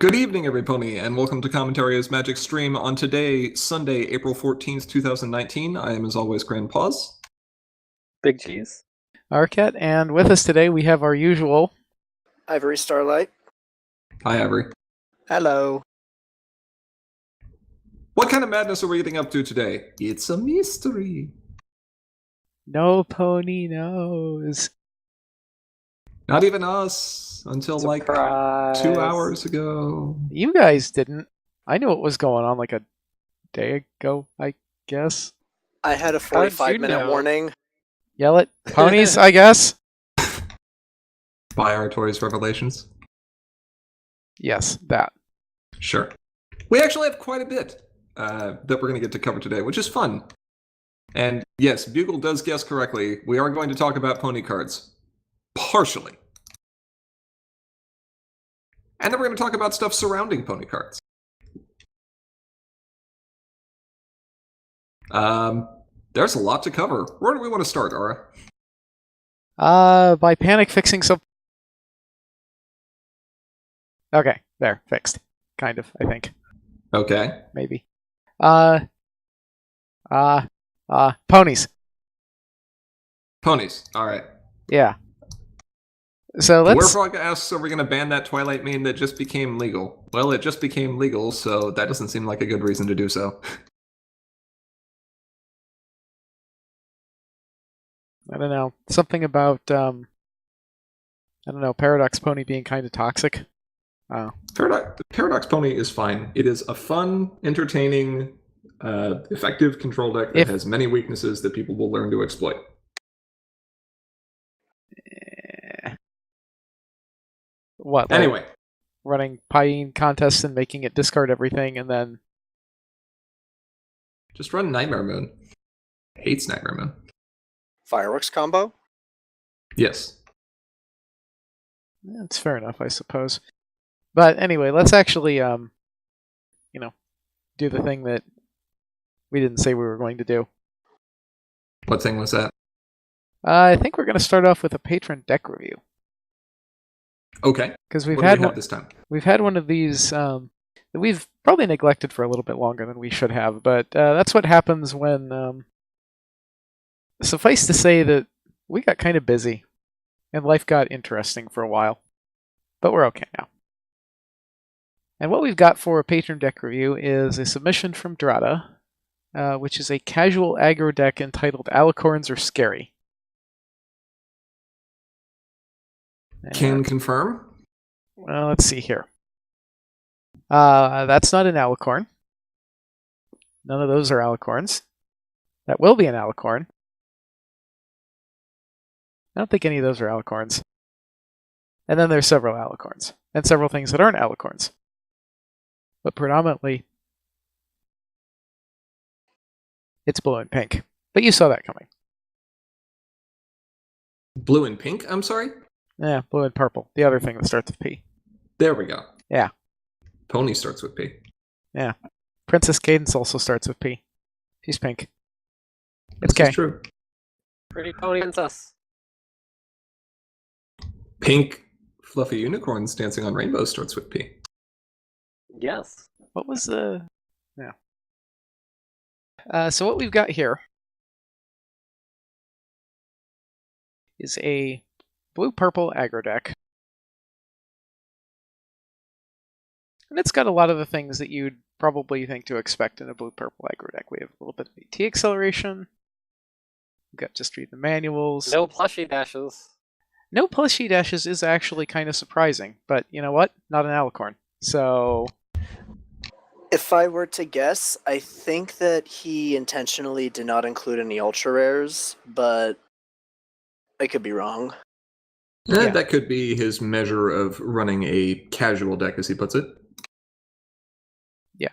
Good evening, everybody, and welcome to Commentary as Magic Stream on today, Sunday, April 14th, 2019. I am, as always, Grand Pause. Big cheese. Arquette, and with us today we have our usual Ivory Starlight. Hi, Avery. Hello. What kind of madness are we getting up to today? It's a mystery. No Pony Knows. Not even us until Surprise. 2 hours ago. You guys didn't. I knew what was going on like a day ago, I guess. I had a How did you 45-minute know? warning. Yell at ponies, I guess? By our Toys Revelations. Yes, that. Sure. We actually have quite a bit that we're going to get to cover today, which is fun. And yes, Bugle does guess correctly. We are going to talk about pony cards. Partially. And then we're going to talk about stuff surrounding pony cards. There's a lot to cover. Where do we want to start, Ara? By panic fixing some. Okay, there, fixed. Kind of, I think. Okay. Maybe. Ponies. Ponies. All right. Yeah. So let's. Warfrog asks, are we going to ban that Twilight meme that just became legal? Well, it just became legal, so that doesn't seem like a good reason to do so. I don't know. Something about, I don't know, Paradox Pony being kind of toxic. Oh. Paradox Pony is fine. It is a fun, entertaining, effective control deck that has many weaknesses that people will learn to exploit. What? Anyway. Running Pyene contests and making it discard everything and then... Just run Nightmare Moon. Hates Nightmare Moon. Fireworks combo? Yes. That's fair enough, I suppose. But anyway, let's actually, do the thing that we didn't say we were going to do. What thing was that? I think we're going to start off with a patron deck review. Okay. Because What do we have this time? We've had one of these that we've probably neglected for a little bit longer than we should have, but that's what happens when... Suffice to say that we got kind of busy, and life got interesting for a while. But we're okay now. And what we've got for a patron deck review is a submission from Drada, which is a casual aggro deck entitled Alicorns Are Scary. Can confirm? Well, let's see here. That's not an Alicorn. None of those are Alicorns. That will be an Alicorn. I don't think any of those are Alicorns. And then there's several Alicorns, and several things that aren't Alicorns. But predominantly, it's blue and pink. But you saw that coming. Blue and pink, I'm sorry? Yeah, blue and purple. The other thing that starts with P. There we go. Yeah. Pony starts with P. Yeah. Princess Cadence also starts with P. She's pink. It's This K. is true. Pretty pony princess. Pink fluffy unicorns dancing on rainbows starts with P. Yes. What was the... Yeah. So what we've got here is a blue-purple aggro deck. And it's got a lot of the things that you'd probably think to expect in a blue-purple aggro deck. We have a little bit of AT acceleration. We've got just read the manuals. No plushie dashes. No plushie dashes is actually kind of surprising, but you know what? Not an Alicorn. So... If I were to guess, I think that he intentionally did not include any ultra rares, but I could be wrong. Yeah. That could be his measure of running a casual deck, as he puts it. Yeah.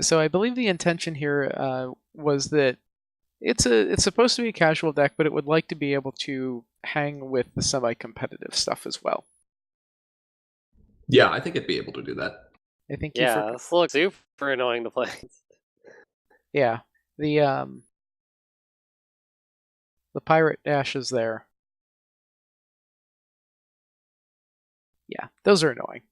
So I believe the intention here was that it's supposed to be a casual deck, but it would like to be able to hang with the semi-competitive stuff as well. Yeah, I think it'd be able to do that. I think Yeah, this looks super annoying to play. Yeah. The pirate dash is there. Yeah, those are annoying.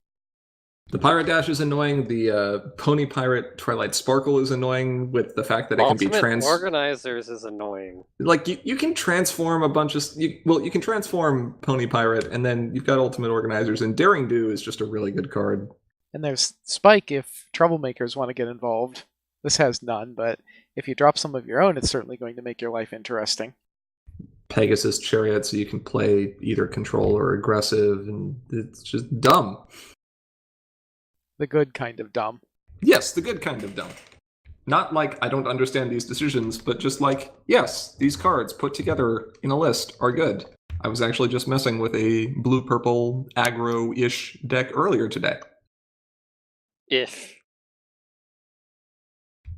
The Pirate Dash is annoying. The Pony Pirate Twilight Sparkle is annoying with the fact that it can be Ultimate Organizers is annoying. like you can transform a bunch of you can transform Pony Pirate, and then you've got Ultimate Organizers, and Daring Do is just a really good card. And there's Spike if troublemakers want to get involved. This has none, but if you drop some of your own, it's certainly going to make your life interesting. Pegasus Chariot, so you can play either control or aggressive, and it's just dumb. The good kind of dumb. Yes, the good kind of dumb. Not like I don't understand these decisions, but just like, yes, these cards put together in a list are good. I was actually just messing with a blue-purple aggro-ish deck earlier today. Ish.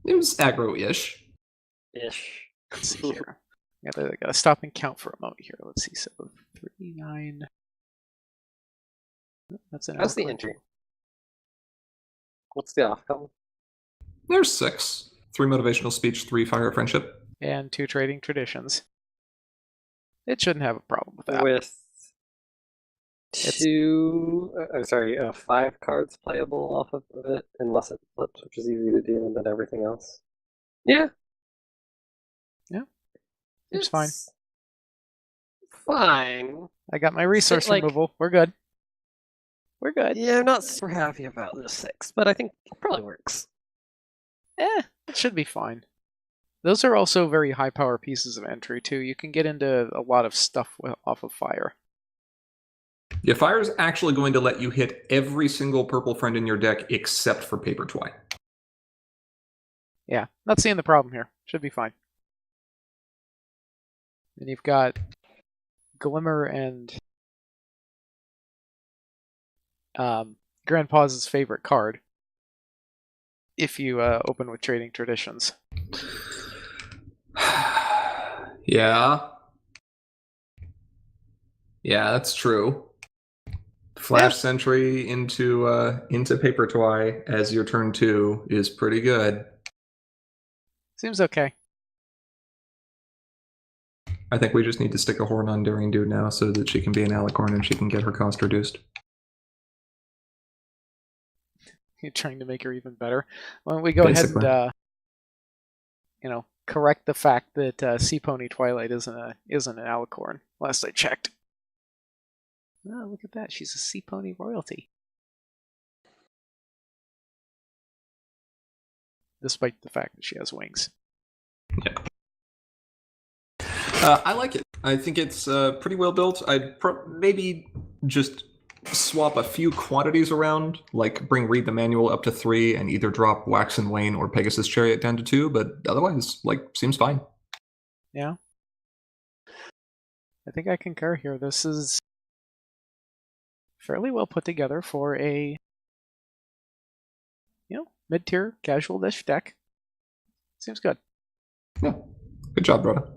It was aggro-ish. Ish. Let's see here. Gotta stop and count for a moment here. Let's see. So 3, 9. That's an How's the output. entry? What's the outcome? There's 6. 3 motivational speech, 3 fire of friendship. And 2 trading traditions. It shouldn't have a problem with that. With It's- 2, I'm sorry, 5 cards playable off of it, unless it flips, which is easy to do, and then everything else. Yeah. It's fine. Fine. I got my resource like- removal. We're good. We're good. Yeah, I'm not super happy about this 6, but I think it probably works. It should be fine. Those are also very high power pieces of entry too. You can get into a lot of stuff off of fire. Yeah, fire is actually going to let you hit every single purple friend in your deck except for Paper Twi. Yeah, not seeing the problem here. Should be fine. And you've got Glimmer and Grandpa's favorite card. If you open with Trading Traditions. Yeah. Yeah, that's true. Flash Sentry into Paper Twi as your turn 2 is pretty good. Seems okay. I think we just need to stick a horn on Daring Do now so that she can be an Alicorn and she can get her cost reduced. You're trying to make her even better. Why don't we go Basically. ahead and correct the fact that Sea Pony Twilight isn't an Alicorn. Last I checked. Oh, look at that! She's a Sea Pony royalty. Despite the fact that she has wings. I like it. I think it's pretty well built. I'd maybe just swap a few quantities around, like bring Read the Manual up to 3 and either drop Wax and Wane or Pegasus Chariot down to 2, but otherwise, seems fine. Yeah. I think I concur here. This is fairly well put together for a mid-tier casual-ish deck. Seems good. Yeah. Good job, Rhoda.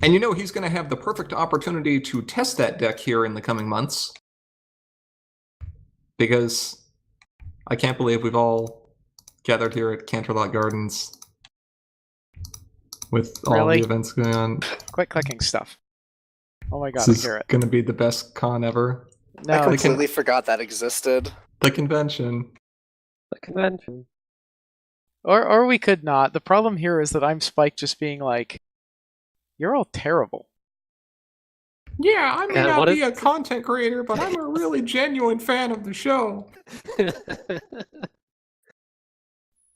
And he's going to have the perfect opportunity to test that deck here in the coming months. Because I can't believe we've all gathered here at Canterlot Gardens with all Really? the events going on. Quit clicking stuff. Oh my god, This I is hear it. going to be the best con ever. No, I it's- completely forgot that existed. The convention. The convention. or we could not. The problem here is that I'm Spike just being like, you're all terrible. Yeah, I may Yeah, not what be is- a content creator, but I'm a really genuine fan of the show.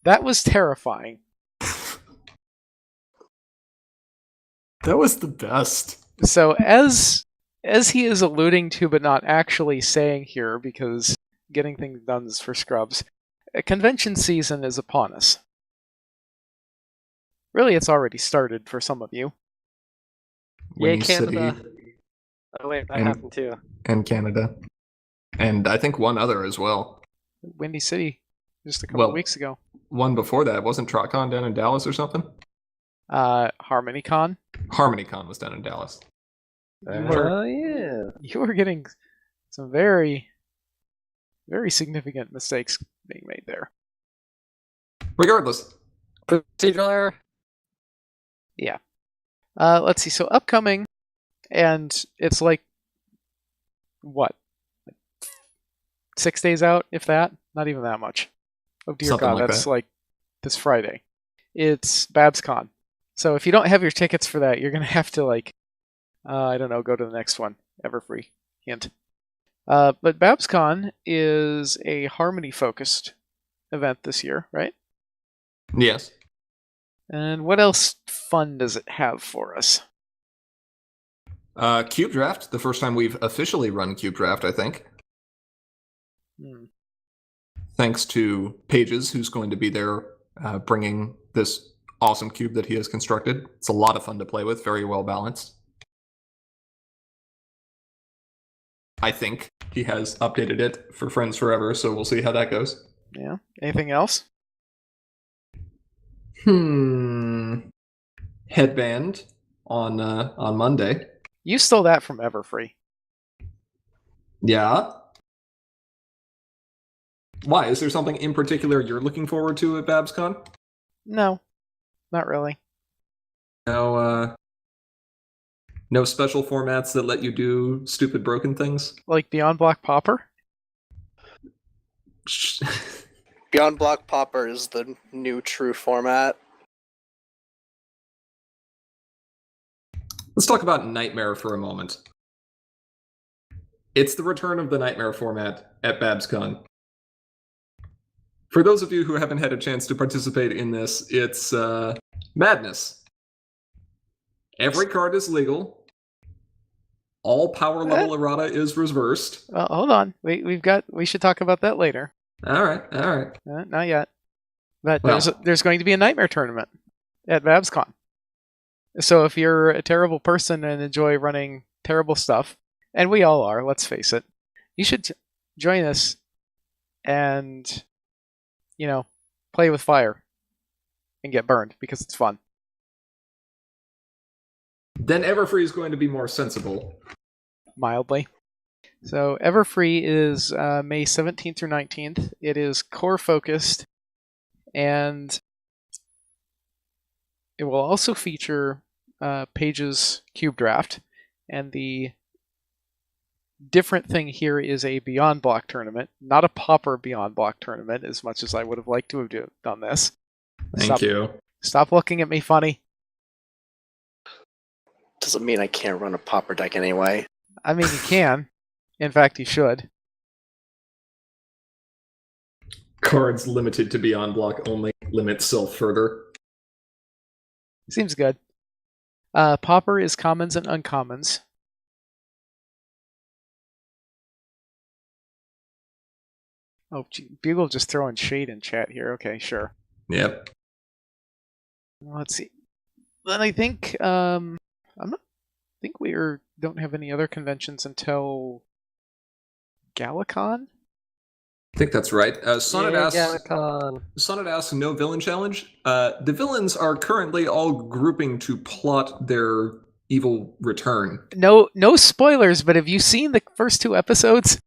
That was terrifying. That was the best. So as he is alluding to but not actually saying here, because getting things done is for scrubs, a convention season is upon us. Really, it's already started for some of you. Yay, Windy Canada. City Oh wait, that And- happened too. and Canada. And I think one other as well. Windy City, just a couple Well- of weeks ago. One before that. Wasn't TrotCon down in Dallas or something? HarmonyCon. HarmonyCon was down in Dallas. Oh yeah. You were getting some very, very significant mistakes being made there. Regardless, Procedural error. Let's see. So upcoming, and it's like what? 6 days out, if that? Not even that much. Oh dear Something God, like that's that. like this Friday. It's BabsCon. So if you don't have your tickets for that, you're gonna have to I don't know, go to the next one. Everfree. Hint. But BabsCon is a Harmony-focused event this year, right? Yes. And what else fun does it have for us? Cube Draft, the first time we've officially run Cube Draft, I think. Thanks to Pages, who's going to be there bringing this awesome cube that he has constructed. It's a lot of fun to play with, very well balanced. I think he has updated it for Friends Forever, so we'll see how that goes. Yeah. Anything else? Headband on Monday. You stole that from Everfree. Yeah. Why? Is there something in particular you're looking forward to at BabsCon? No, not really. No, no special formats that let you do stupid broken things? Like Beyond Block Popper? Beyond Block Popper is the new true format. Let's talk about Nightmare for a moment. It's the return of the Nightmare format at BabsCon. For those of you who haven't had a chance to participate in this, it's madness. Every card is legal. All power level errata is reversed. Hold on. We should talk about that later. All right. Not yet. But Well. there's going to be a Nightmare tournament at BabsCon. So if you're a terrible person and enjoy running terrible stuff, and we all are, let's face it, you should join us and, play with fire and get burned because it's fun. Then Everfree is going to be more sensible. Mildly. So Everfree is May 17th through 19th. It is core focused, and it will also feature Pages Cube Draft, and the different thing here is a Beyond Block tournament, not a Popper Beyond Block tournament, as much as I would have liked to have done this. Thank you. Stop looking at me funny. Doesn't mean I can't run a Popper deck anyway. I mean, you can. In fact, you should. Cards limited to Beyond Block only limit self further. Seems good. Popper is commons and uncommons. Oh, Bugle just throwing shade in chat here. Okay, sure. Yep. Let's see. Then I think we don't have any other conventions until Galacon. I think that's right. Sonnet asks, Galacon. Sonnet asks, no villain challenge? The villains are currently all grouping to plot their evil return. No spoilers, but have you seen the first 2 episodes?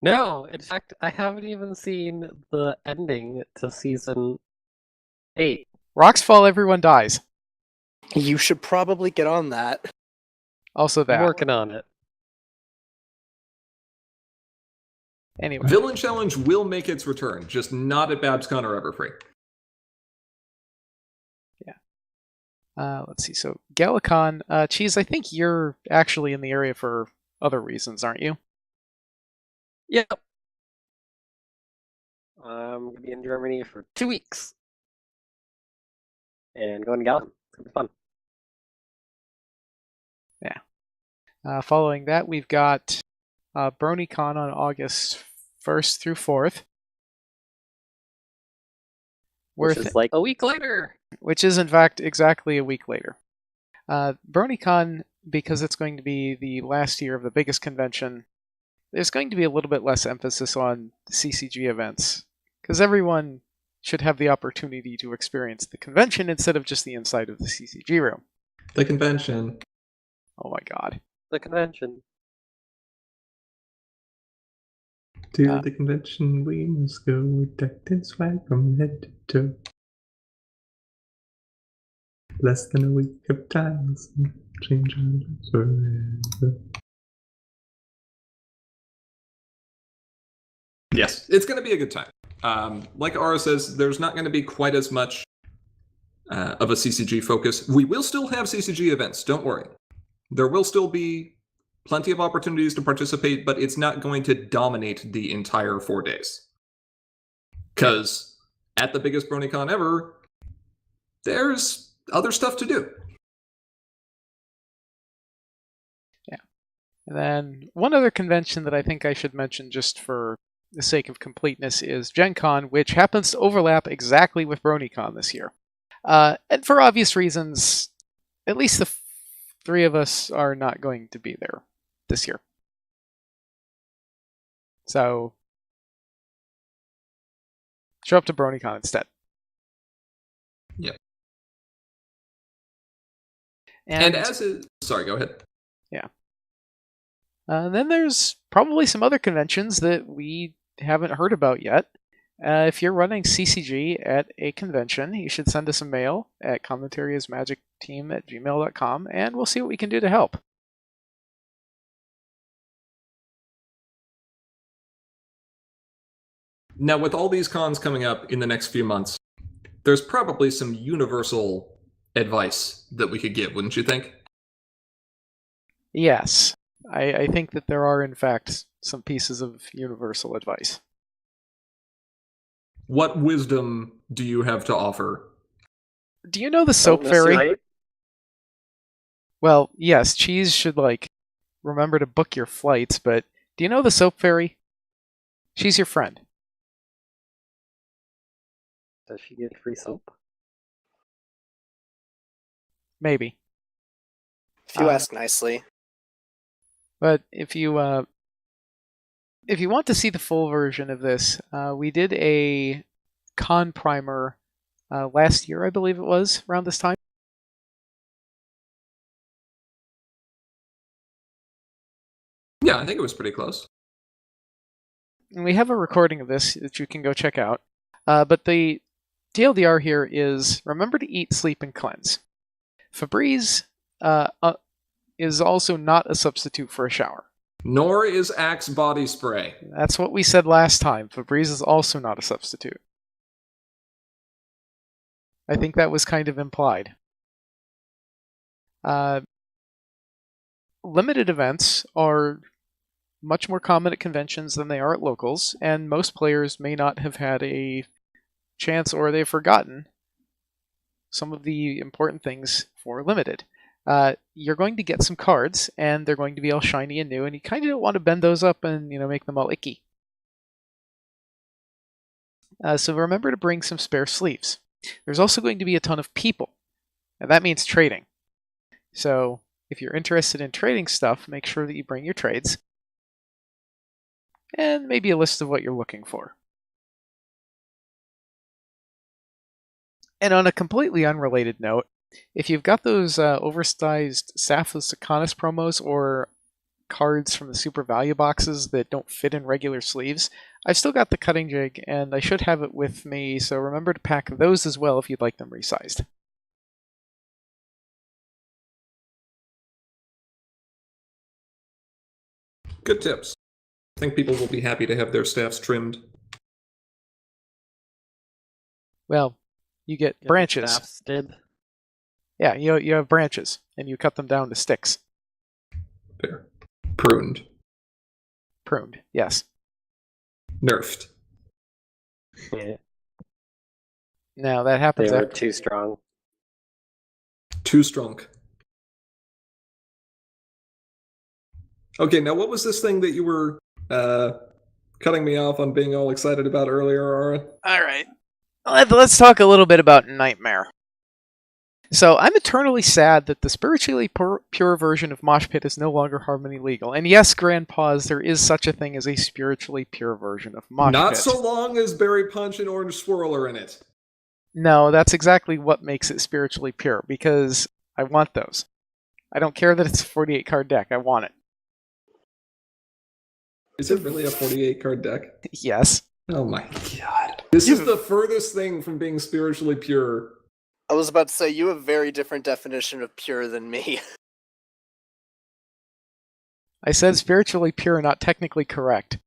No, in fact, I haven't even seen the ending to season 8. Rocks fall, everyone dies. You should probably get on that. Also that. I'm working on it. Anyway. Villain challenge will make its return, just not at BabsCon or Everfree. Let's see. So Galacon, Cheese, I think you're actually in the area for other reasons, aren't you? Yep. I'm going to be in Germany for 2 weeks. And going to Galacon. It's going to be fun. Following that, we've got BronyCon on August 1st through 4th. Which is like a week later. Which is, in fact, exactly a week later. BronyCon, because it's going to be the last year of the biggest convention, there's going to be a little bit less emphasis on CCG events, because everyone should have the opportunity to experience the convention instead of just the inside of the CCG room. The convention. Oh my god. The convention. To the convention we must go, decked in swag from head to toe. Less than a week of time, change our lives forever. Yes, it's going to be a good time. Like Ara says, there's not going to be quite as much of a CCG focus. We will still have CCG events, don't worry. There will still be plenty of opportunities to participate, but it's not going to dominate the entire 4 days. Because at the biggest BronyCon ever, there's other stuff to do. And then one other convention that I think I should mention just for the sake of completeness is Gen Con, which happens to overlap exactly with BronyCon this year. And for obvious reasons, at least the three of us are not going to be there this year. So, show up to BronyCon instead. Yep. And as is... Sorry, go ahead. Then there's probably some other conventions that we haven't heard about yet. If you're running CCG at a convention, you should send us a mail at commentariasmagicteam@gmail.com, and we'll see what we can do to help. Now, with all these cons coming up in the next few months, there's probably some universal advice that we could give, wouldn't you think? Yes, I think that there are, in fact, some pieces of universal advice. What wisdom do you have to offer? Do you know the soap Don't miss your fairy? height. Well, yes, Cheese should, remember to book your flights, but do you know the soap fairy? She's your friend. Does she get free soap? Maybe. If you ask nicely. But if you want to see the full version of this, we did a con primer last year, I believe it was, around this time. Yeah, I think it was pretty close. And we have a recording of this that you can go check out. But the TLDR here is remember to eat, sleep, and cleanse. Febreze is also not a substitute for a shower. Nor is Axe body spray. That's what we said last time. Febreze is also not a substitute. I think that was kind of implied. Limited events are much more common at conventions than they are at locals, and most players may not have had a chance or they've forgotten some of the important things for limited. You're going to get some cards, and they're going to be all shiny and new, and you kind of don't want to bend those up and make them all icky. So remember to bring some spare sleeves. There's also going to be a ton of people, and that means trading. So if you're interested in trading stuff, make sure that you bring your trades, and maybe a list of what you're looking for. And on a completely unrelated note, if you've got those oversized Saphos Sacanis promos or cards from the Super Value boxes that don't fit in regular sleeves, I've still got the cutting jig, and I should have it with me, so remember to pack those as well if you'd like them resized. Good tips. I think people will be happy to have their staffs trimmed. Well, you get branches. Staff stib. Yeah, you have branches, and you cut them down to sticks. There. Pruned. Pruned, yes. Nerfed. Yeah, Now, that they happens were after... too strong. Too strong. Okay, now what was this thing that you were cutting me off on being all excited about earlier, Ara? Alright. Let's talk a little bit about Nightmare. So, I'm eternally sad that the spiritually pure version of Mosh Pit is no longer Harmony legal. And yes, Grandpaws, there is such a thing as a spiritually pure version of Mosh Not Pit. so long as Berry Punch and Orange Swirl are in it. No, that's exactly what makes it spiritually pure, because I want those. I don't care that it's a 48 card deck, I want it. Is it really a 48 card deck? Yes. Oh my god. This is the furthest thing from being spiritually pure. I was about to say, you have a very different definition of pure than me. I said spiritually pure, not technically correct.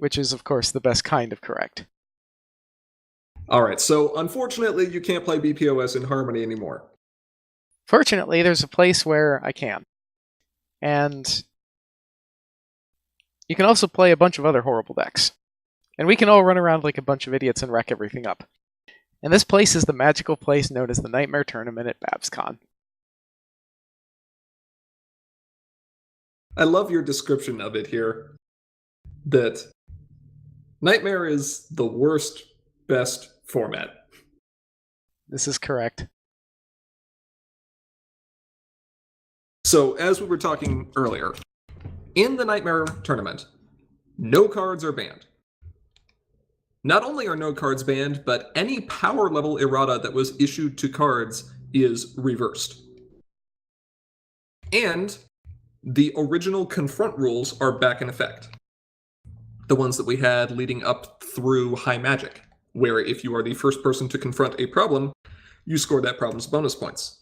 which is, of course, the best kind of correct. All right, so unfortunately, you can't play BPOS in Harmony anymore. Fortunately, there's a place where I can. And you can also play a bunch of other horrible decks. And we can all run around like a bunch of idiots and wreck everything up. And this place is the magical place known as the Nightmare Tournament at BabsCon. I love your description of it here. That Nightmare is the worst, best format. This is correct. So, as we were talking earlier, in the Nightmare Tournament, no cards are banned. Not only are no cards banned, but any power level errata that was issued to cards is reversed. And the original confront rules are back in effect. The ones that we had leading up through High Magic, where if you are the first person to confront a problem, you score that problem's bonus points.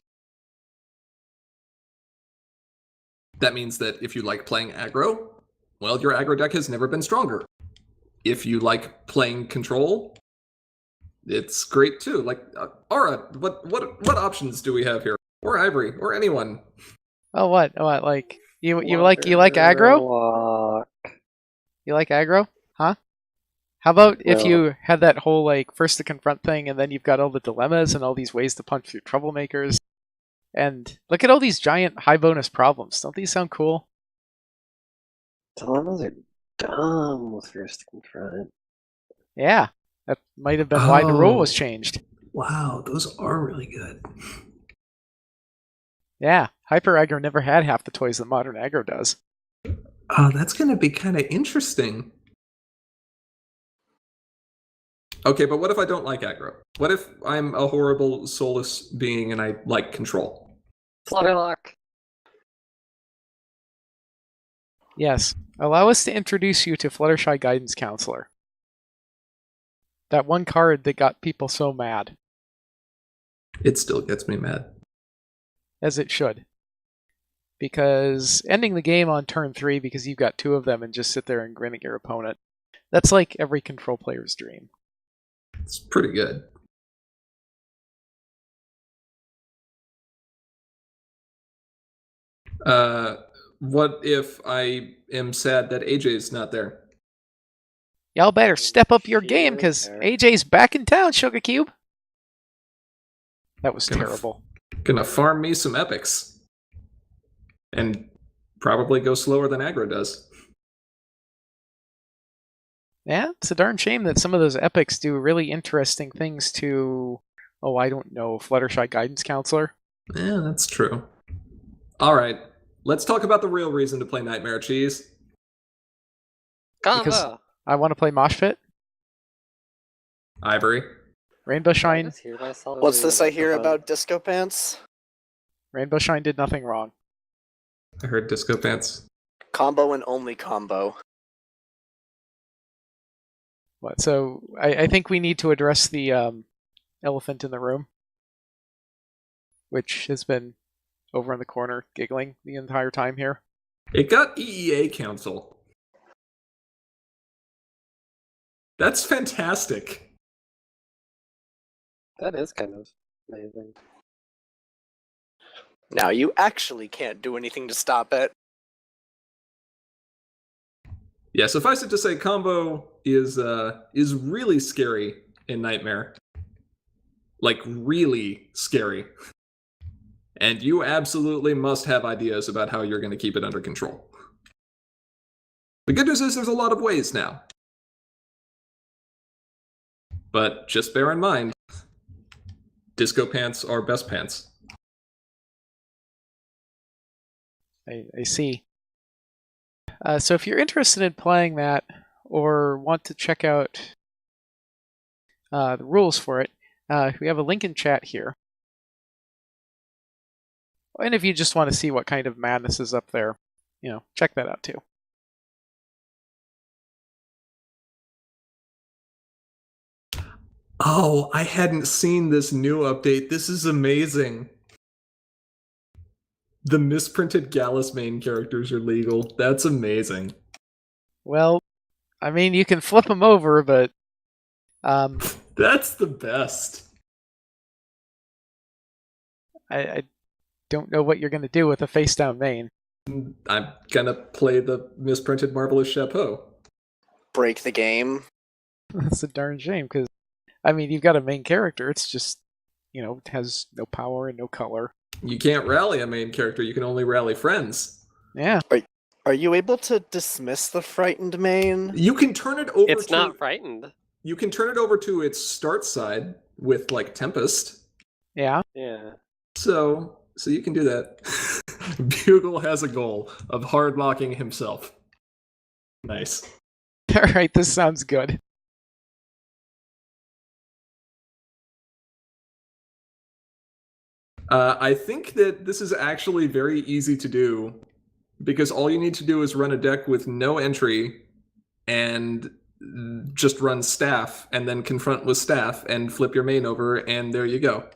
That means that if you like playing aggro, well, your aggro deck has never been stronger. If you like playing control, it's great too. Like, Aura, what options do we have here? Or Ivory, or anyone? Oh, what? What? Like you like aggro? Warlock. You like aggro? Huh? How about if Well- you had that whole like first to confront thing, and then you've got all the dilemmas and all these ways to punch through troublemakers, and look at all these giant high bonus problems. Don't these sound cool? Dilemmas are dumb with first confront. Yeah, that might have been why the rule was Oh. changed. Wow, those are really good. Yeah, hyper aggro never had half the toys that modern aggro does. That's going to be kind of interesting. Okay, but what if I don't like aggro? What if I'm a horrible soulless being and I like control? Flutterlock. Yes, allow us to introduce you to Fluttershy Guidance Counselor. That one card that got people so mad, It still gets me mad. as it should. Because ending the game on turn 3 because you've got 2 of them and just sit there and grin at your opponent, that's like every control player's dream. It's pretty good. What if I am sad that AJ's not there? Y'all better step up your She game is because there. AJ's back in town, Sugar Cube. That was Gonna terrible. Gonna farm me some epics. And probably go slower than aggro does. Yeah, it's a darn shame that some of those epics do really interesting things to, oh, I don't know, Fluttershy Guidance Counselor. Yeah, that's true. Alright, let's talk about the real reason to play Nightmare Cheese. Because- I want to play Mosh Pit, Ivory. Rainbow Shine. What's this I hear about Disco Pants? Rainbow Shine did nothing wrong. I heard Disco Pants. Combo and only combo. What? So I think we need to address the elephant in the room, which has been over in the corner giggling the entire time here. It got EEA Council. That's fantastic. That is kind of amazing. Now you actually can't do anything to stop it. Yeah, suffice it to say, combo is really scary in Nightmare. Like, really scary. And you absolutely must have ideas about how you're going to keep it under control. The good news is there's a lot of ways now. But just bear in mind, Disco Pants are best pants. I see. So if you're interested in playing that or want to check out the rules for it, we have a link in chat here. And if you just want to see what kind of madness is up there, check that out too. Oh, I hadn't seen this new update. This is amazing. The misprinted Gallus main characters are legal. That's amazing. Well, I mean, you can flip them over, but That's the best. I don't know what you're going to do with a face down main. I'm gonna play the misprinted Marvelous Chapeau. Break the game. That's a darn shame because, I mean, you've got a main character. It's just, it has no power and no color. You can't rally a main character, you can only rally friends. Yeah. Are you able to dismiss the frightened main? You can turn it over It's to not frightened. you can turn it over to its start side with like Tempest. Yeah. Yeah. So you can do that. Bugle has a goal of hardlocking himself. Nice. All right, this sounds good. I think that this is actually very easy to do because all you need to do is run a deck with no entry and just run staff and then confront with staff and flip your main over and there you go.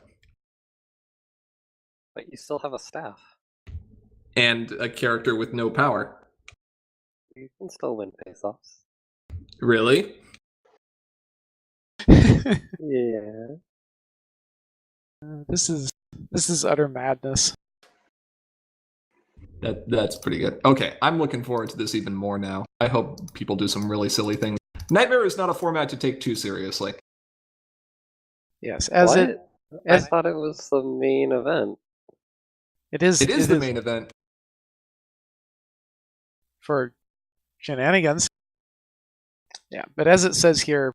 But you still have a staff. And a character with no power. You can still win face-offs. Really? Yeah. This is utter madness. That's pretty good. Okay, I'm looking forward to this even more now. I hope people do some really silly things. Nightmare is not a format to take too seriously. Yes, What? I as thought it was the main event. it is. It is the main event. for shenanigans. Yeah, but as it says here,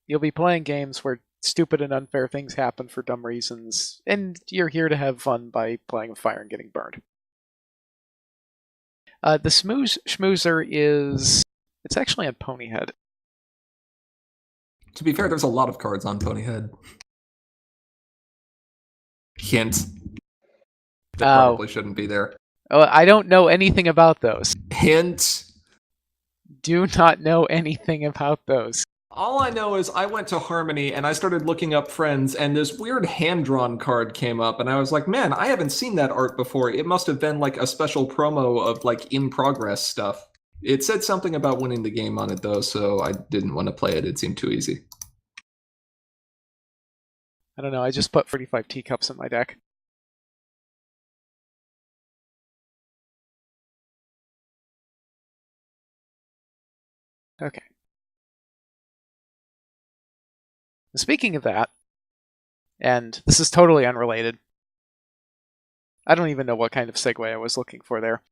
you'll be playing games where stupid and unfair things happen for dumb reasons, and you're here to have fun by playing with fire and getting burned. The Schmoozer is... It's actually on Ponyhead. To be fair, there's a lot of cards on Ponyhead. Hint. That probably shouldn't be there. Oh, I don't know anything about those. Hint. Do not know anything about those. All I know is I went to Harmony and I started looking up friends and this weird hand-drawn card came up and I was like, man, I haven't seen that art before. It must have been like a special promo of like in-progress stuff. It said something about winning the game on it though, so I didn't want to play it. It seemed too easy. I don't know, I just put 35 teacups in my deck. Okay. Speaking of that, and this is totally unrelated. I don't even know what kind of segue I was looking for there.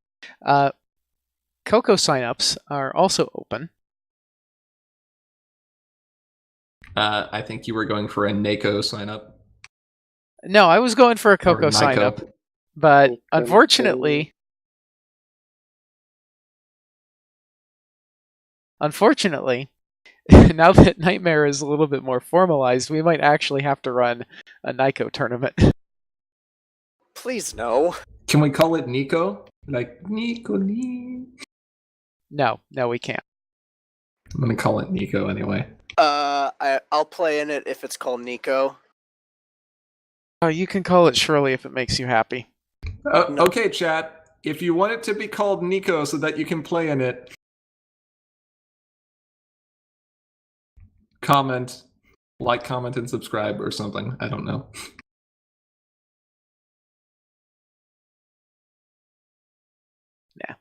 Coco signups are also open. I think you were going for a Nako sign up. No, I was going for a Coco Or Nyko. sign up, but unfortunately, now that Nightmare is a little bit more formalized, we might actually have to run a Nyko tournament. Please no. Can we call it Nico? Like Nico. No, we can't. I'm gonna call it Nico anyway. I'll play in it if it's called Nico. Oh, you can call it Shirley if it makes you happy. No. Okay, chat. If you want it to be called Nico so that you can play in it, comment, comment, and subscribe or something. I don't know. Yeah.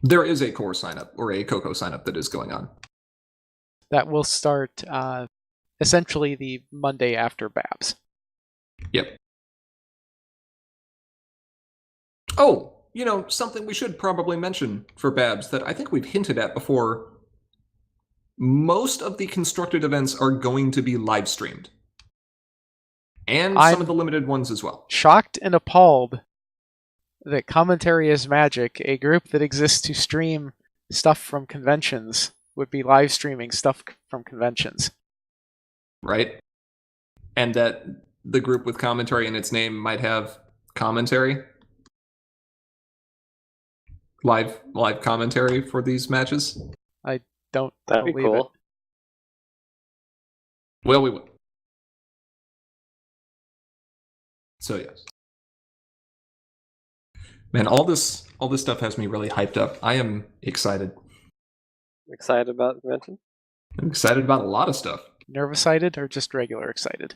There is a core sign up or a Coco sign up that is going on. That will start essentially the Monday after Babs. Yep. Oh, something we should probably mention for Babs that I think we've hinted at before. Most of the constructed events are going to be live streamed. And some of the limited ones as well. Shocked and appalled that Commentary is Magic, a group that exists to stream stuff from conventions, would be live streaming stuff from conventions. Right? And that the group with commentary in its name might have commentary. Live commentary for these matches. Don't That'd be believe it. cool. Well, we will. So yes. Man, all this stuff has me really hyped up. I am excited. Excited about the convention? I'm excited about a lot of stuff. Nervous-sided or just regular excited?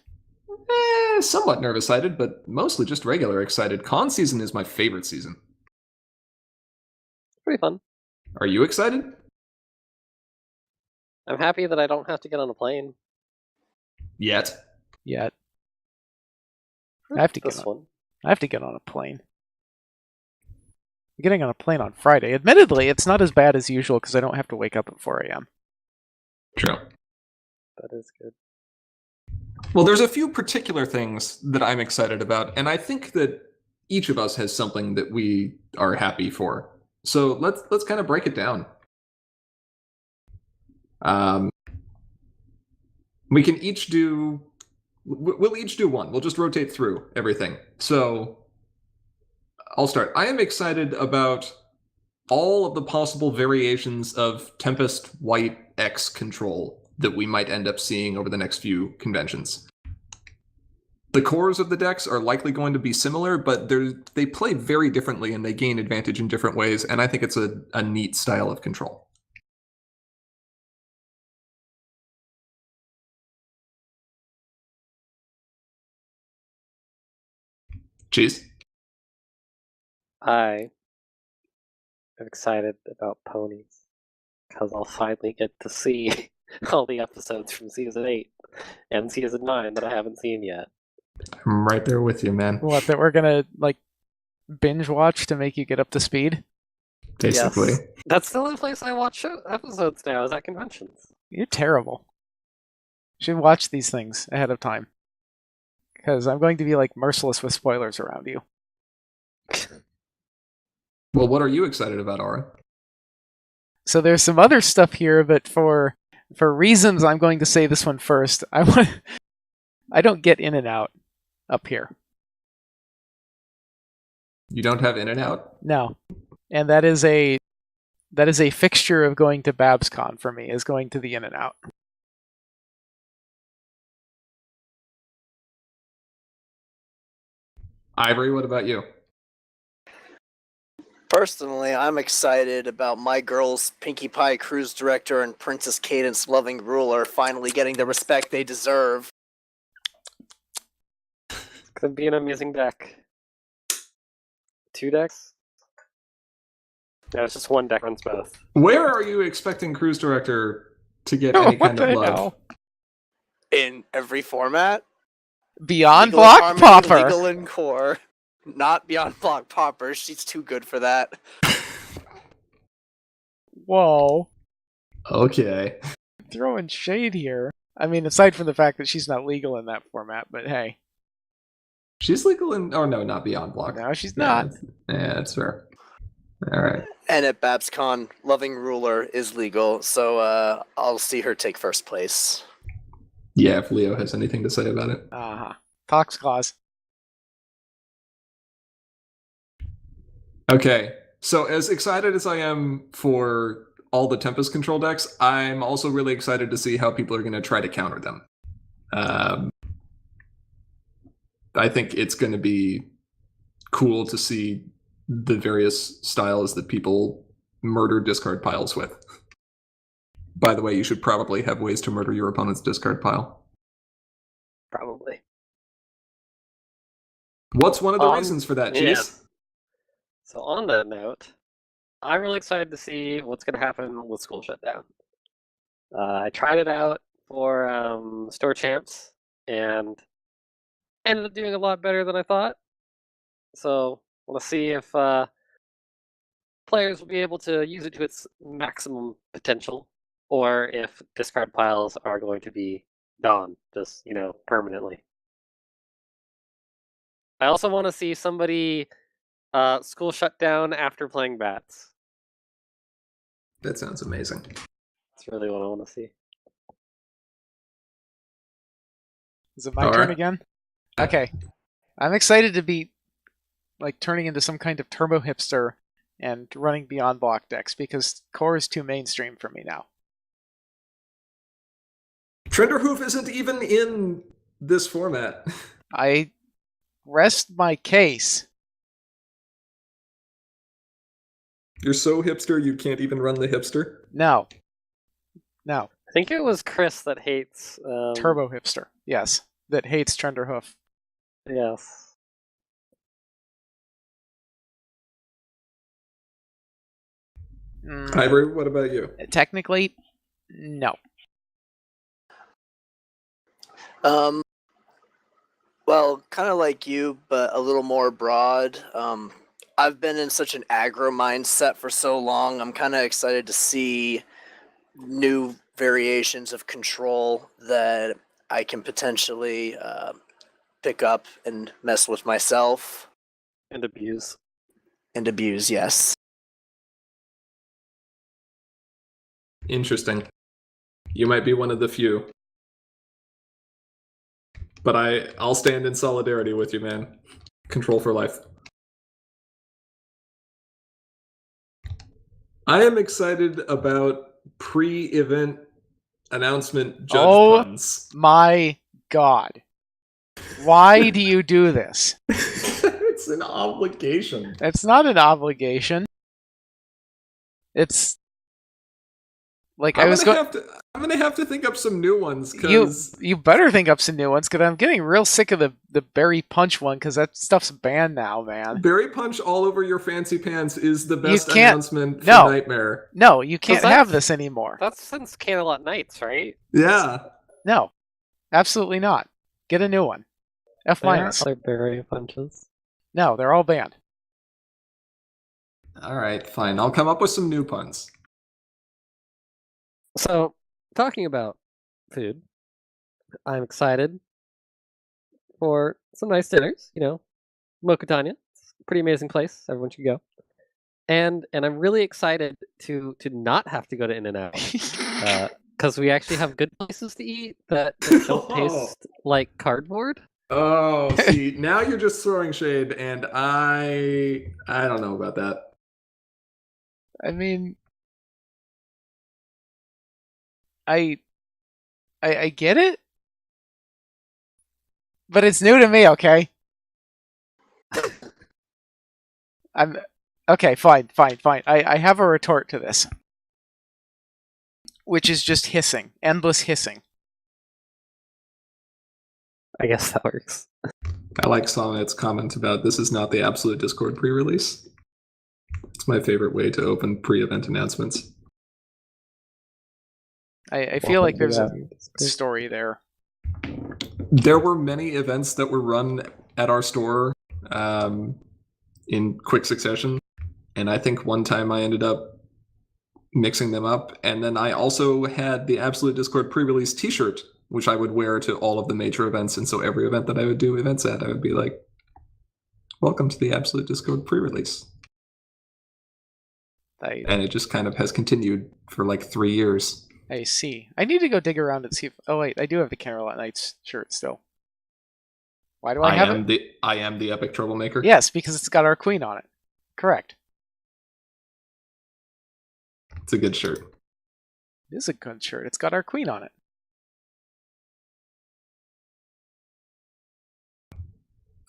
Somewhat nervous-sided, but mostly just regular excited. Con season is my favorite season. Pretty fun. Are you excited? I'm happy that I don't have to get on a plane. Yet. Yet. I have to This one. get on a plane. I'm getting on a plane on Friday. Admittedly, it's not as bad as usual because I don't have to wake up at 4 a.m. True. That is good. Well, there's a few particular things that I'm excited about, and I think that each of us has something that we are happy for. So let's kind of break it down. We can each do. We'll each do one. We'll just rotate through everything. So I'll start. I am excited about all of the possible variations of Tempest White X control that we might end up seeing over the next few conventions. The cores of the decks are likely going to be similar, but they play very differently and they gain advantage in different ways, and I think it's a neat style of control. Cheese? I am excited about ponies because I'll finally get to see all the episodes from season 8 and season 9 that I haven't seen yet. I'm right there with you, man. What, that we're gonna, like, binge watch to make you get up to speed? Basically. Yes. That's the only place I watch episodes now is at conventions. You're terrible. You should watch these things ahead of time. Because I'm going to be, like, merciless with spoilers around you. Well, what are you excited about, Aura? So there's some other stuff here, but for reasons I'm going to say this one first. I don't get in and out up here. You don't have in and out? No. And that is a fixture of going to BabsCon for me, is going to the in and out. Ivory, what about you? Personally, I'm excited about my girls, Pinkie Pie Cruise Director and Princess Cadence Loving Ruler, finally getting the respect they deserve. Could be an amazing deck. 2 decks? No, it's just one deck runs both. Where are you expecting Cruise Director to get Oh, any what kind of the love? hell? In every format. Beyond Legal Block Harmony, Popper. Legal and Core. Not Beyond Block Popper. She's too good for that. Whoa. Okay. Throwing shade here. I mean, aside from the fact that she's not legal in that format, but hey. She's legal in... Oh, no, not Beyond Block. No, she's not. Yeah, that's fair. All right. And at BabsCon, Loving Ruler is legal, so I'll see her take first place. Yeah, if Leo has anything to say about it. Uh-huh. Tox Clause. Okay, so as excited as I am for all the Tempest control decks, I'm also really excited to see how people are going to try to counter them. I think it's going to be cool to see the various styles that people murder discard piles with. By the way, you should probably have ways to murder your opponent's discard pile. Probably. What's one of the reasons for that, yeah. Cheese? So on that note, I'm really excited to see what's going to happen with School Shutdown. I tried it out for Store Champs and ended up doing a lot better than I thought. So I want to see if players will be able to use it to its maximum potential, or if discard piles are going to be gone, just, permanently. I also want to see somebody school shut down after playing bats. That sounds amazing. That's really what I want to see. Is it my All turn right. again? Okay. I'm excited to be like turning into some kind of turbo hipster and running Beyond Block decks because core is too mainstream for me now. Trenderhoof isn't even in this format. I rest my case. You're so hipster you can't even run the hipster? No. No, I think it was Chris that hates Turbo Hipster. Yes, that hates Trenderhoof. Yes. Ivory, what about you? Technically, no. Well, kind of like you, but a little more broad. I've been in such an aggro mindset for so long. I'm kind of excited to see new variations of control that I can potentially pick up and mess with myself And abuse. and abuse. Yes. Interesting. You might be one of the few. But I'll stand in solidarity with you, man. Control for life. I am excited about pre-event announcement judge puns. My God. Why do you do this? It's an obligation. It's not an obligation. It's like I'm gonna have to think up some new ones because You better think up some new ones because I'm getting real sick of the Berry Punch one because that stuff's banned now, man. Berry Punch all over your fancy pants is the best can't- announcement for no. Nightmare. No, you can't that's- have this anymore. That's since Camelot Knights, right? Yeah. No, absolutely not. Get a new one. F minus. Other berry punches. No, they're all banned. All right, fine. I'll come up with some new puns. So, talking about food, I'm excited for some nice dinners. You know, Mokotanya, it's a pretty amazing place. Everyone should go. And I'm really excited to not have to go to In-N-Out because we actually have good places to eat that don't taste like cardboard. Oh, see, now you're just throwing shade, and I don't know about that. I mean, I get it, but it's new to me. Okay, I'm okay. Fine. I have a retort to this, which is just hissing, endless hissing. I guess that works. I like Sonnet's comment about this is not the Absolute Discord pre-release. It's my favorite way to open pre-event announcements. I feel like there's a story there. There were many events that were run at our store in quick succession, and I think one time I ended up mixing them up, and then I also had the Absolute Discord pre-release t-shirt, which I would wear to all of the major events, and so every event that I would do events at, I would be like, welcome to the Absolute Discord pre-release. And it just kind of has continued for like 3 years. I see. I need to go dig around and see if... Oh wait, I do have the Camelot Knights shirt still. Why do I have it? I am the epic troublemaker. Yes, because it's got our queen on it. Correct. It's a good shirt. It is a good shirt. It's got our queen on it.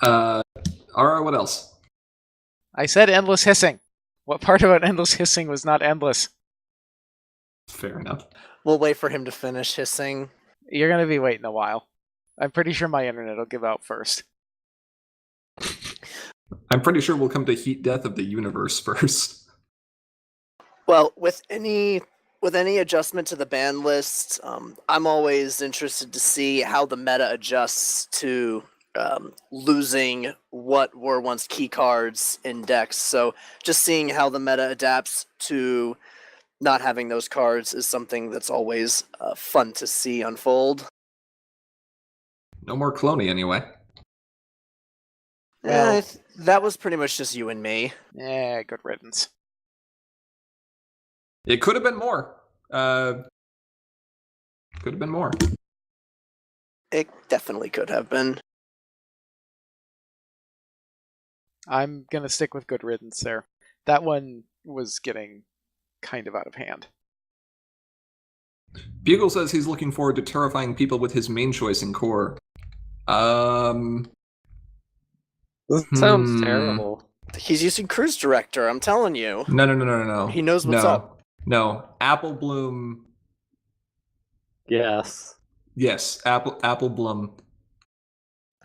Alright, what else? I said endless hissing. What part about endless hissing was not endless? Fair enough. We'll wait for him to finish hissing. You're going to be waiting a while. I'm pretty sure my internet will give out first. I'm pretty sure we'll come to Heat Death of the Universe first. Well, with any adjustment to the ban list, I'm always interested to see how the meta adjusts to losing what were once key cards in decks. So just seeing how the meta adapts to not having those cards is something that's always fun to see unfold. No more Cloney, anyway. Well- That was pretty much just you and me. Yeah, good riddance. It could have been more. Could have been more. It definitely could have been. I'm going to stick with good riddance there. That one was getting kind of out of hand. Bugle says he's looking forward to terrifying people with his main choice in core. Sounds Hmm. terrible. He's using Cruise Director, I'm telling you. No. He knows what's no. up. No. Apple Bloom Yes. Yes, Apple Blum.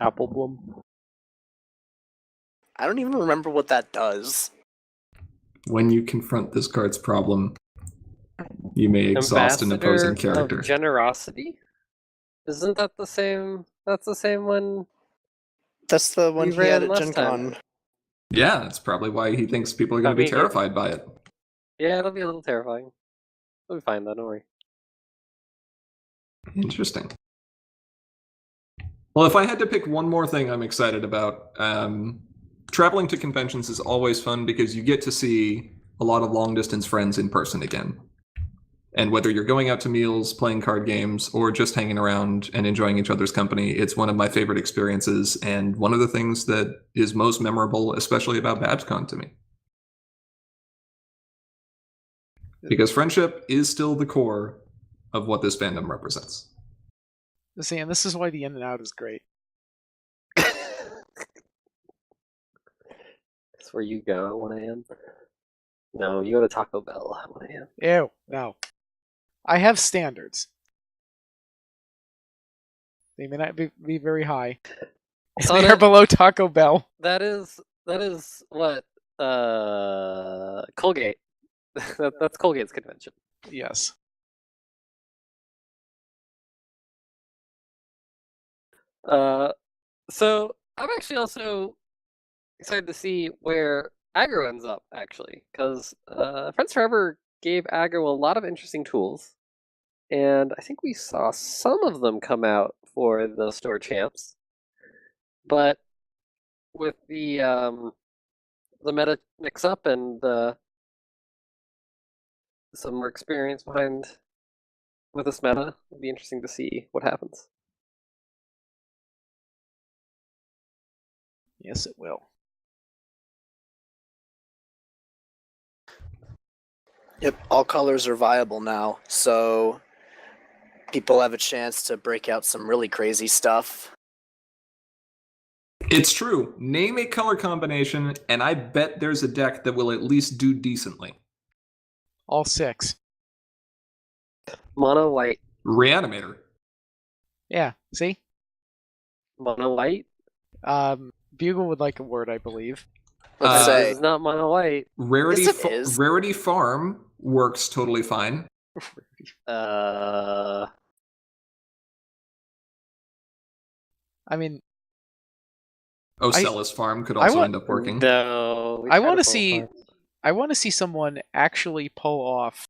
Apple Bloom. I don't even remember what that does. When you confront this card's problem, you may exhaust an opposing Ambassador character. of Generosity? Isn't that the same? That's the same one. That's the one We he had ran at last Gen time. Con. Yeah, that's probably why he thinks people are going to be Probably terrified by it. Yeah, it'll be a little terrifying. We'll be fine though, don't worry. Interesting. Well, if I had to pick one more thing I'm excited about, traveling to conventions is always fun because you get to see a lot of long-distance friends in person again. And whether you're going out to meals, playing card games, or just hanging around and enjoying each other's company, it's one of my favorite experiences and one of the things that is most memorable, especially about BabsCon to me. Because friendship is still the core of what this fandom represents. See, and this is why the In and Out is great. That's where you go at 1 a.m. No, you go to Taco Bell at 1 a.m. Ew, no. I have standards. They may not be very high. So They are below Taco Bell. That is what Colgate. That's Colgate's convention. Yes. So I'm actually also excited to see where Aggro ends up, actually, because Friends Forever gave Aggro a lot of interesting tools, and I think we saw some of them come out for the store champs, but with the meta mix-up and some more experience behind with this meta, it'll be interesting to see what happens. Yes, it will. Yep, all colors are viable now, so people have a chance to break out some really crazy stuff. It's true. Name a color combination, and I bet there's a deck that will at least do decently. All 6. Mono white. Reanimator. Yeah, see? Mono white? Bugle would like a word, I believe. Let's This say is not mono white. Rarity, Yes, it is. Rarity Farm works totally fine. Uh, I mean, Ocellus Farm could I also want- end up working. No. we I tried want to to pull see. apart. I want to see someone actually pull off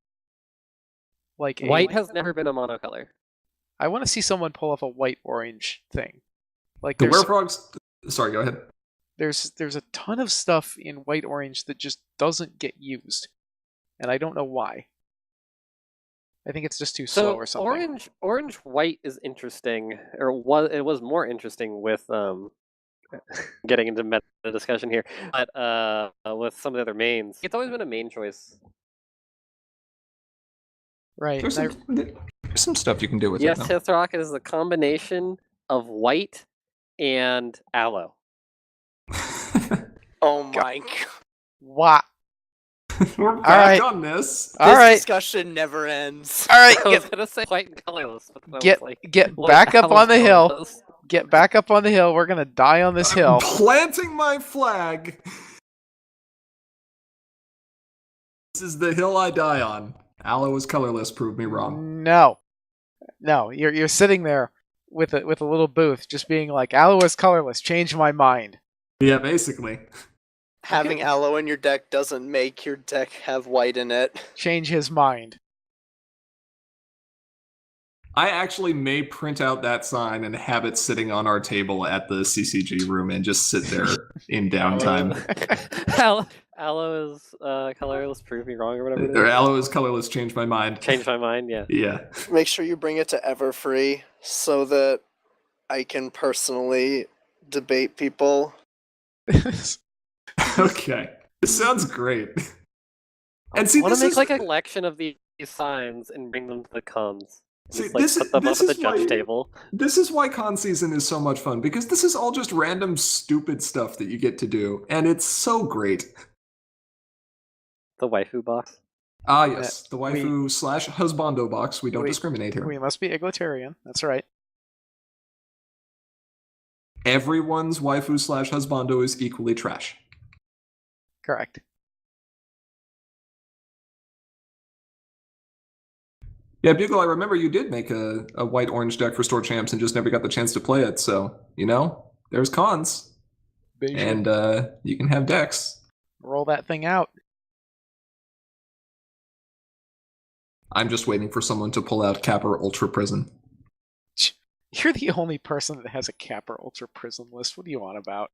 like a White has never been a monocolor. I want to see someone pull off a white-orange thing. Like The there's Werefrogs... Sorry, go ahead. there's a ton of stuff in white-orange that just doesn't get used, and I don't know why. I think it's just too slow So or something. orange white is interesting, or it was more interesting with getting into meta discussion here, but with some of the other mains, it's always been a main choice. Right. There's and some stuff you can do with Yes, it. No? Sith Rocket is a combination of white and aloe. oh my god. What? We're back right. on this. All This right. discussion never ends. All right. I was gonna say white and colorless, but then I Get was like, get what back up aloe's on the hill. colorless? Get back up on the hill. We're gonna die on this hill. Planting my flag. This is the hill I die on. Aloe is colorless. Prove me wrong. No, you're sitting there with a little booth, just being like, "Aloe is colorless. Change my mind." Yeah, basically. Having aloe in your deck doesn't make your deck have white in it. Change his mind. I actually may print out that sign and have it sitting on our table at the CCG room and just sit there in downtime. Aloe is colorless. Prove me wrong, or whatever. It Or is. aloe is colorless. Change my mind. Change my mind. Yeah. Yeah. Make sure you bring it to Everfree so that I can personally debate people. Okay. This sounds great. And see, I want this to make is like a collection of these signs and bring them to the cons. See, Just, like, this put is- them this up at the is why- judge table. This is why con season is so much fun, because this is all just random stupid stuff that you get to do, and it's so great. The waifu box. Ah, yes, the waifu slash husbando box. We don't discriminate here. We must be egalitarian. That's right. Everyone's waifu slash husbando is equally trash. Correct. Yeah, Bugle, I remember you did make a white-orange deck for Store Champs and just never got the chance to play it, so, there's cons. And you can have decks. Roll that thing out. I'm just waiting for someone to pull out Capper Ultra Prison. You're the only person that has a Capper Ultra Prism list. What do you want about?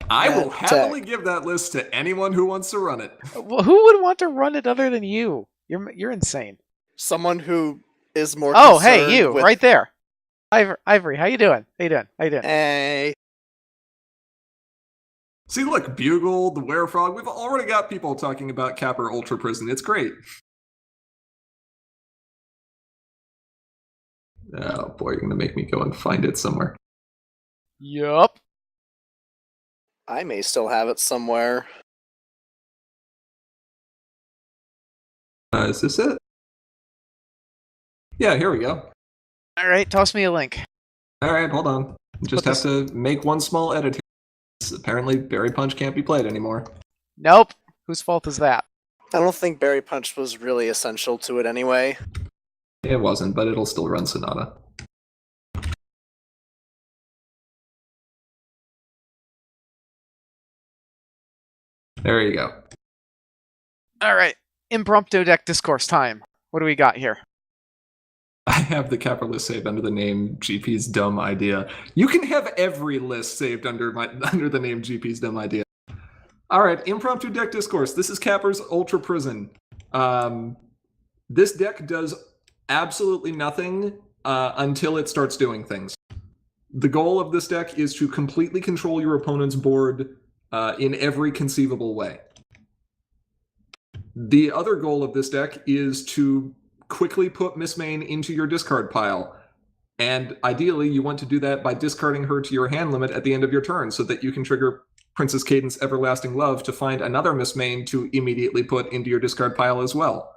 I will happily give that list to anyone who wants to run it. Well, who would want to run it other than you? You're insane. Someone who is more. Oh, hey, you with... right there, Ivory. How you doing? Hey. See, look, Bugle, the Werefrog. We've already got people talking about Capper Ultra Prison. It's great. Oh boy, you're gonna make me go and find it somewhere. Yup. I may still have it somewhere. Is this it? Yeah, here we go. All right, toss me a link. All right, hold on. Just have to make one small edit here. Apparently, Berry Punch can't be played anymore. Nope. Whose fault is that? I don't think Berry Punch was really essential to it anyway. It wasn't, but it'll still run Sonata. There you go. All right, impromptu deck discourse time. What do we got here? I have the Capper list saved under the name GP's Dumb Idea. You can have every list saved under the name GP's Dumb Idea. All right, impromptu deck discourse. This is Capper's Ultra Prison. This deck does absolutely nothing until it starts doing things. The goal of this deck is to completely control your opponent's board in every conceivable way. The other goal of this deck is to quickly put Miss Main into your discard pile. And ideally, you want to do that by discarding her to your hand limit at the end of your turn so that you can trigger Princess Cadence Everlasting Love to find another Miss Main to immediately put into your discard pile as well.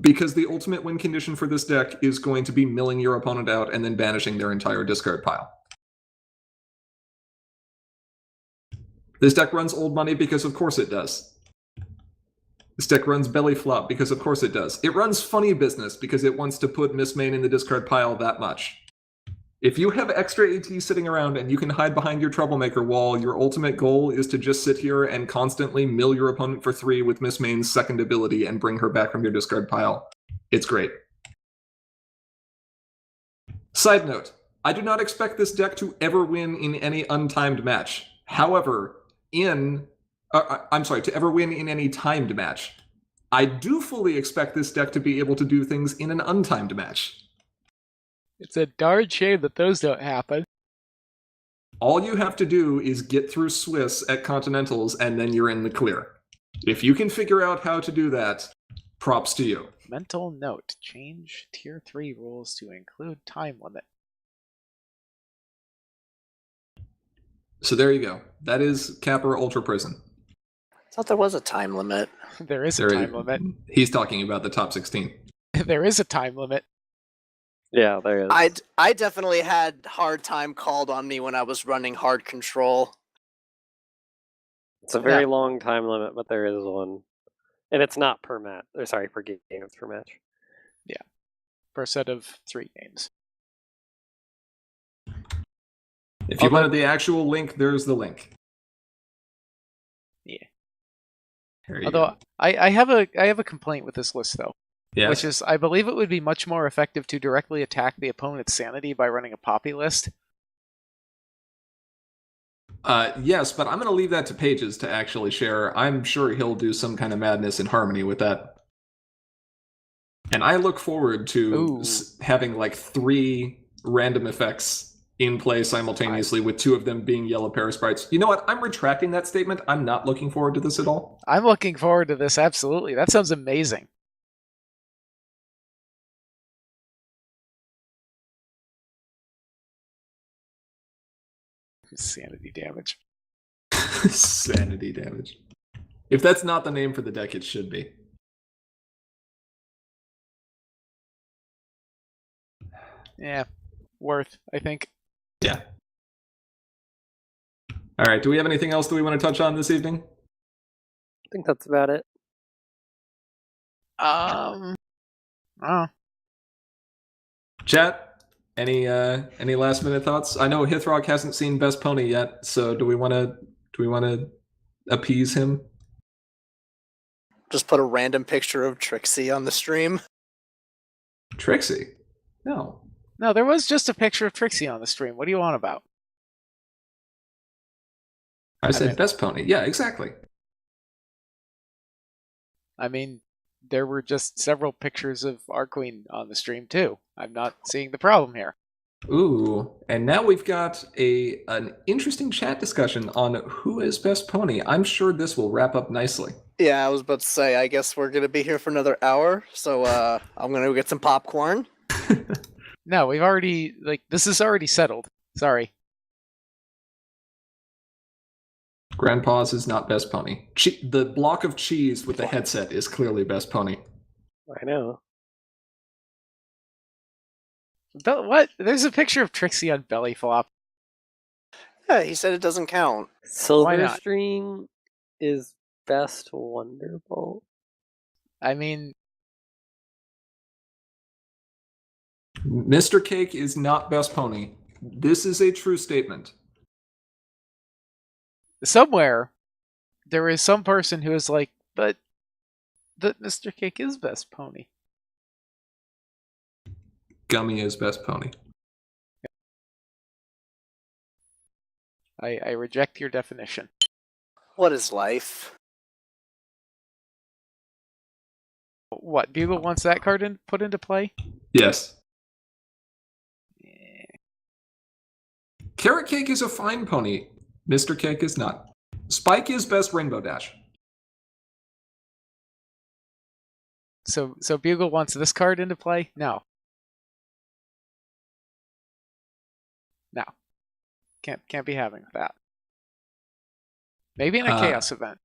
Because the ultimate win condition for this deck is going to be milling your opponent out and then banishing their entire discard pile. This deck runs Old Money because of course it does. This deck runs Belly Flop because of course it does. It runs Funny Business because it wants to put Miss Main in the discard pile that much. If you have extra AT sitting around and you can hide behind your Troublemaker wall, your ultimate goal is to just sit here and constantly mill your opponent for 3 with Miss Main's second ability and bring her back from your discard pile. It's great. Side note, I do not expect this deck to ever win in any untimed match. However, to ever win in any timed match. I do fully expect this deck to be able to do things in an untimed match. It's a darn shame that those don't happen. All you have to do is get through Swiss at Continentals and then you're in the clear. If you can figure out how to do that, props to you. Mental note, change tier 3 rules to include time limit. So there you go. That is Capper Ultra Prison. I thought there was a time limit. There is a time limit. He's talking about the top 16. There is a time limit. Yeah, there is. I definitely had hard time called on me when I was running hard control. It's a very long time limit, but there is one. And it's not per match. Sorry, per game, it's per match. Yeah. Per set of 3 games. If you wanted the actual link, there's the link. Yeah. Although I have a complaint with this list though. Yes. Which is I believe it would be much more effective to directly attack the opponent's sanity by running a Poppy list. Yes, but I'm going to leave that to Pages to actually share. I'm sure he'll do some kind of madness in harmony with that. And I look forward to having like 3 random effects in play simultaneously with 2 of them being yellow parasprites. You know what? I'm retracting that statement. I'm not looking forward to this at all. I'm looking forward to this, absolutely. That sounds amazing. Sanity damage. Sanity damage. If that's not the name for the deck, it should be. Yeah, worth, I think. Yeah. All right. Do we have anything else that we want to touch on this evening? I think that's about it. Oh, Chat, any last minute thoughts? I know Hithrock hasn't seen Best Pony yet, so do we want to appease him? Just put a random picture of Trixie on the stream. Trixie? No. no, there was just a picture of Trixie on the stream. What do you want about? I said mean- Best Pony. Yeah, exactly. I mean, there were just several pictures of our queen on the stream too. I'm not seeing the problem here. Ooh, and now we've got an interesting chat discussion on who is Best Pony. I'm sure this will wrap up nicely. Yeah, I was about to say, I guess we're going to be here for another hour, so I'm going to go get some popcorn. No, we've already, this is already settled. Sorry. Grandpa's is not Best Pony. The block of cheese with the headset is clearly Best Pony. I know. What? There's a picture of Trixie on Belly Flop. Yeah, he said it doesn't count. Why not? Silverstream is best Wonderbolt. I mean, Mr. Cake is not Best Pony. This is a true statement. somewhere there is some person who is like, but Mr. Cake is Best Pony. Gummy is Best Pony. I reject your definition. What is life? What, Bugle wants that card put into play? Yes. Eh, Carrot Cake is a fine pony. Mr. Cake is not. Spike is Best Rainbow Dash. So Bugle wants this card into play? No. No. Can't be having that. Maybe in a chaos event.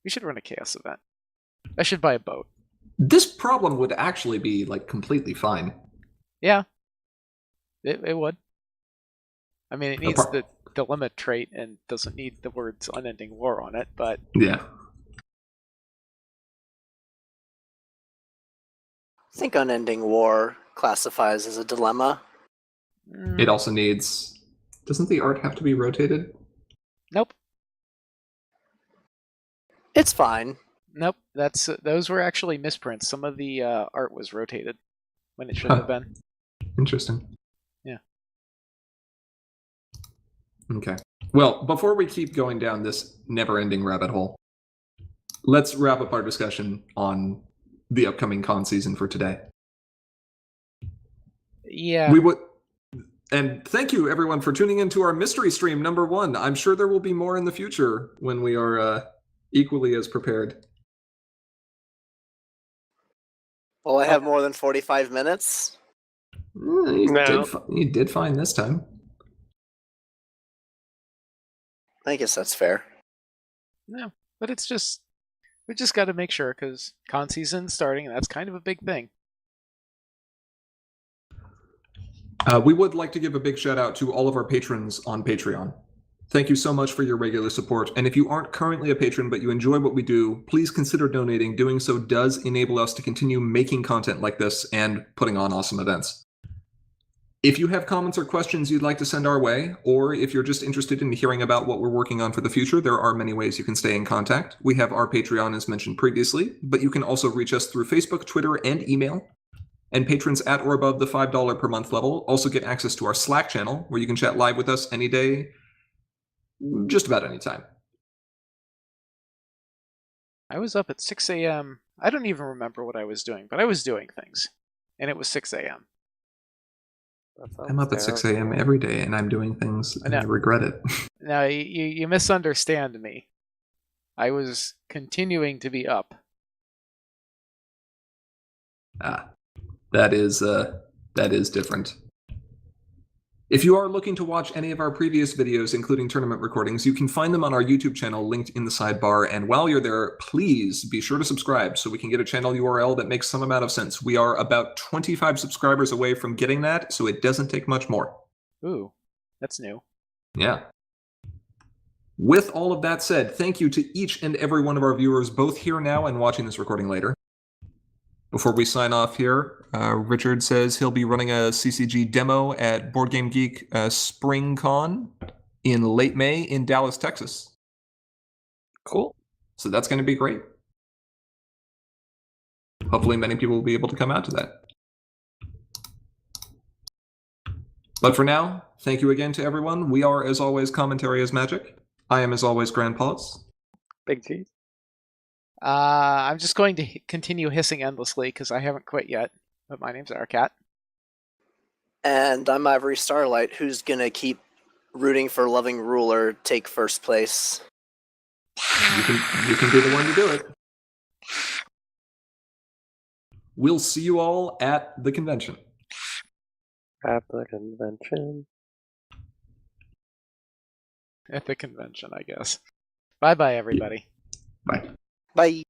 We should run a chaos event. I should buy a boat. This problem would actually be completely fine. Yeah. It would. I mean, it needs Apart- the dilemma trait and doesn't need the words unending war on it, but Yeah. I think Unending War classifies as a dilemma. It also needs... Doesn't the art have to be rotated? Nope. It's fine. Nope. Those were actually misprints. Some of the art was rotated when it shouldn't have been. Interesting. Yeah. Okay. Well, before we keep going down this never-ending rabbit hole, let's wrap up our discussion on the upcoming con season for today. Yeah. We would... And thank you, everyone, for tuning in to our mystery stream number 1. I'm sure there will be more in the future when we are equally as prepared. Will I have more than 45 minutes? You did fine this time. I guess that's fair. No, but it's just we just got to make sure because con season's starting, and that's kind of a big thing. We would like to give a big shout out to all of our patrons on Patreon. Thank you so much for your regular support. And if you aren't currently a patron but you enjoy what we do, please consider donating. Doing so does enable us to continue making content like this and putting on awesome events. If you have comments or questions you'd like to send our way, or if you're just interested in hearing about what we're working on for the future, there are many ways you can stay in contact. We have our Patreon as mentioned previously, but you can also reach us through Facebook, Twitter, and email. And patrons at or above the $5 per month level also get access to our Slack channel, where you can chat live with us any day, just about any time. I was up at 6 a.m. I don't even remember what I was doing, but I was doing things, and it was 6 a.m. I'm up at 6 a.m. every day, and I'm doing things, and I regret it. Now, you misunderstand me. I was continuing to be up. That is different. If you are looking to watch any of our previous videos, including tournament recordings, you can find them on our YouTube channel linked in the sidebar. And while you're there, please be sure to subscribe so we can get a channel URL that makes some amount of sense. We are about 25 subscribers away from getting that, so it doesn't take much more. Ooh, that's new. Yeah. With all of that said, thank you to each and every one of our viewers, both here now and watching this recording later. Before we sign off here, Richard says he'll be running a CCG demo at Board Game Geek Spring Con in late May in Dallas, Texas. Cool. So that's going to be great. Hopefully many people will be able to come out to that. But for now, thank you again to everyone. We are, as always, Commentary is Magic. I am, as always, Grand Paulus. Big cheese. I'm just going to continue hissing endlessly because I haven't quit yet. But my name's Arcat. And I'm Ivory Starlight, who's gonna keep rooting for Loving Ruler take first place. You can be the one to do it. We'll see you all at the convention. At the convention. At the convention, I guess. Bye-bye, everybody. Bye. Bye.